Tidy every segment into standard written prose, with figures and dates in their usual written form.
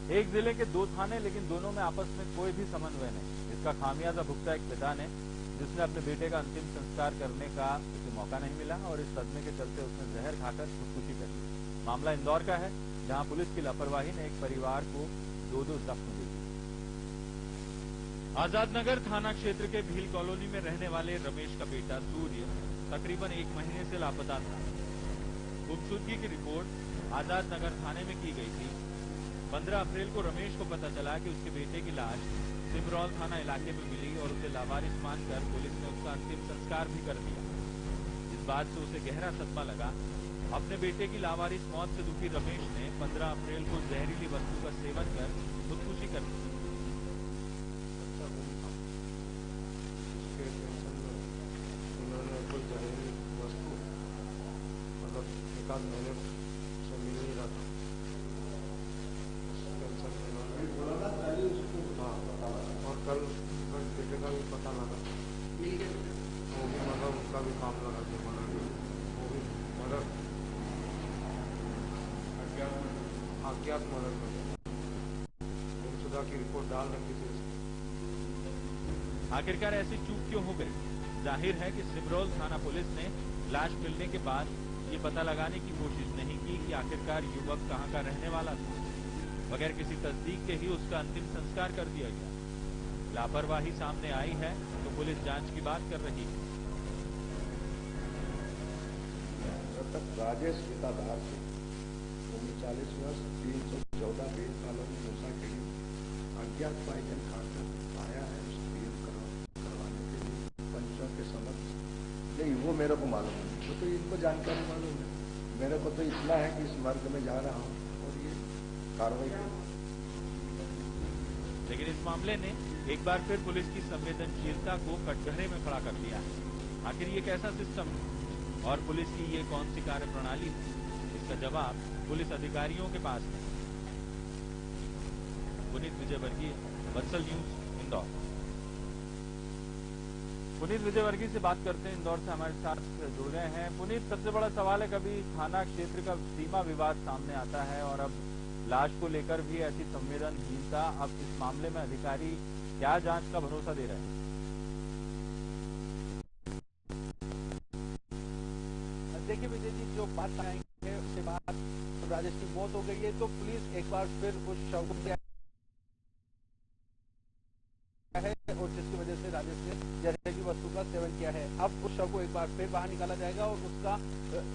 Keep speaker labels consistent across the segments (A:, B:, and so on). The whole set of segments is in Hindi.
A: एक जिले के 2 थाने, लेकिन दोनों में आपस में कोई भी समन्वय नहीं। इसका खामियाजा भुगता एक पिता ने, जिसने अपने बेटे का अंतिम संस्कार करने का उसे मौका नहीं मिला और इस सदमे के चलते उसने जहर खाकर खुदकुशी कर ली। मामला इंदौर का है, जहां पुलिस की लापरवाही ने एक परिवार को 2-2 जख्म दे दिए। आजादनगर थाना क्षेत्र के भील कॉलोनी में रहने वाले रमेश का बेटा सूर्य तकरीबन 1 महीने से लापता था। गुमशुदगी की रिपोर्ट आजादनगर थाने में की गई थी। 15 अप्रैल को रमेश को पता चला कि उसके बेटे की लाश सिमरौल थाना इलाके में मिली और उसे लावारिस मानकर पुलिस ने उसका अंतिम संस्कार भी कर दिया। इस बात से उसे गहरा सदमा लगा। अपने बेटे की लावारिस मौत से दुखी रमेश ने 15 अप्रैल को जहरीली वस्तु का सेवन कर खुदकुशी कर ली।
B: उन्होंने कोई जहरीली वस्तु मतलब 1 आध महीने से मिल नहीं रहा था, टेंशन में हाँ। और कल बेटे का भी पता लगा, वो भी मतलब उसका भी काम लगा था मर्डर, वो भी मर्डर अज्ञात मर्डर में गुमशुदा की रिपोर्ट डाल रखी थी।
A: आखिरकार ऐसी चूक क्यों हो गई? जाहिर है कि सिमरौल थाना पुलिस ने लाश मिलने के बाद ये पता लगाने की कोशिश नहीं की कि आखिरकार युवक कहां का रहने वाला था। बगैर किसी तस्दीक के ही उसका अंतिम संस्कार कर दिया गया। लापरवाही सामने आई है तो पुलिस जांच की बात कर रही है।
C: राजेश पिताधार से 39 वर्ष 314 बेल कॉलोनी मूसाखेड़ी अज्ञात पॉइजन खाकर आया है करवाने के लिए पंचों के समक्ष। नहीं, वो मेरे को मालूम नहीं, वो तो इनको जानकारी मालूम है। मेरे को तो इतना है कि इस मार्ग में जा रहा हूँ और ये कार्रवाई करूँ।
A: लेकिन इस मामले ने एक बार फिर पुलिस की संवेदनशीलता को कटघरे में खड़ा कर दिया है। आखिर ये कैसा सिस्टम है और पुलिस की ये कौन सी कार्य प्रणाली है? इसका जवाब पुलिस अधिकारियों के पास है। पुनीत विजयवर्गीय, वत्सल न्यूज, इंदौर। पुनीत विजयवर्गीय से बात करते हैं, इंदौर से हमारे साथ जुड़ गए हैं। पुनीत, सबसे बड़ा सवाल है, कभी थाना क्षेत्र का सीमा विवाद सामने आता है और अब लाश को लेकर भी ऐसी संवेदनहीनता। अब इस मामले में अधिकारी क्या जांच का भरोसा दे रहे हैं?
D: देखिए विजय जी, जो बात आएंगे उसके बाद राजेश की मौत हो गई है तो पुलिस एक बार फिर उस शव को है और जिसकी वजह से राजेश ने जहरीली वस्तु का सेवन किया है। अब उस शव को एक बार फिर बाहर निकाला जाएगा और उसका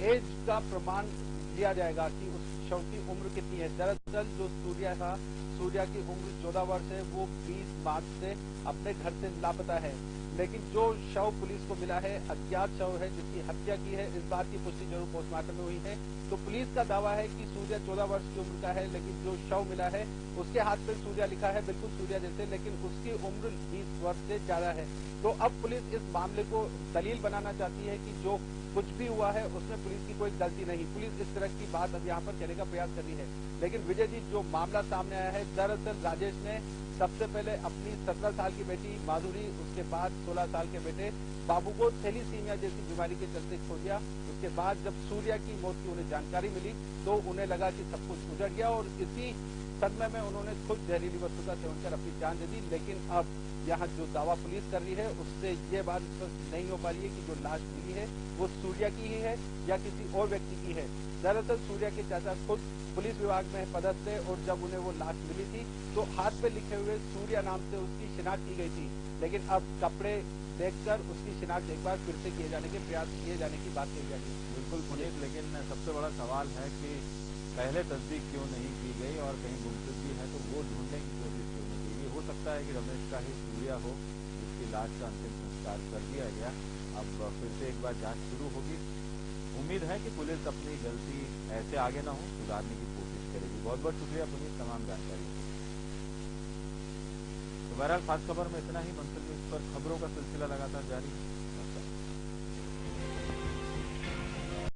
D: एज का प्रमाण लिया जाएगा कि उस शव की उम्र कितनी है। दरअसल जो सूर्या था, सूर्या की उम्र 14 वर्ष है। वो 20 मार्च से अपने घर से लापता है, लेकिन जो शव पुलिस को मिला है अज्ञात शव है जिसकी हत्या की है। इस बात की पुष्टि जरूर पोस्टमार्टम में हुई है। तो पुलिस का दावा है कि सूर्या 14 वर्ष की उम्र का है, लेकिन जो शव मिला है उसके हाथ पर सूर्या लिखा है, बिल्कुल सूर्या जैसे, लेकिन उसकी उम्र 20 वर्ष से ज्यादा है। तो अब पुलिस इस मामले को दलील बनाना चाहती है कि जो कुछ भी हुआ है उसमें पुलिस की कोई गलती नहीं। पुलिस इस तरह की बात अब यहाँ पर कहने का प्रयास कर रही है। लेकिन विजय जी, जो मामला सामने आया है, दरअसल राजेश ने सबसे पहले अपनी 17 साल की बेटी माधुरी, उसके बाद 16 साल के बेटे बाबू को थैलीसीमिया जैसी बीमारी के चलते खो दिया। उसके बाद जब सूर्या की मौत की उन्हें जानकारी मिली तो उन्हें लगा कि सब कुछ उजड़ गया और इसी सदमे में उन्होंने खुद जहरीली वस्तु का सेवन कर अपनी जान दे दी। लेकिन अब यहाँ जो दावा पुलिस कर रही है उससे ये बात स्पष्ट नहीं हो पा रही है कि जो लाश मिली है वो सूर्या की ही है या किसी और व्यक्ति की है। दरअसल सूर्या के चाचा खुद पुलिस विभाग में पदस्थ थे और जब उन्हें वो लाश मिली थी तो हाथ पे लिखे हुए सूर्या नाम से उसकी शिनाख्त की गई थी। लेकिन अब कपड़े देखकर उसकी शिनाख्त एक बार फिर से किए जाने के प्रयास किए जाने की बात कही जा रही है।
A: बिल्कुल पुनीत, लेकिन सबसे बड़ा सवाल है कि पहले तस्दीक क्यों नहीं की गई और कहीं गुमशुदगी है तो वो ढूंढने की कोशिश क्यों नहीं की गई? हो सकता है कि रमेश का ही सूर्या हो जिसकी लाश का अंतिम संस्कार कर दिया गया। अब फिर से एक बार जांच शुरू होगी। उम्मीद है कि पुलिस अपनी गलती ऐसे आगे ना हो, सुधारने की कोशिश करेगी। बहुत बहुत शुक्रिया पुनीत तमाम जानकारी। तो बहरहाल खास खबर में इतना ही। मंसूर न्यूज पर खबरों का सिलसिला लगातार जारी है।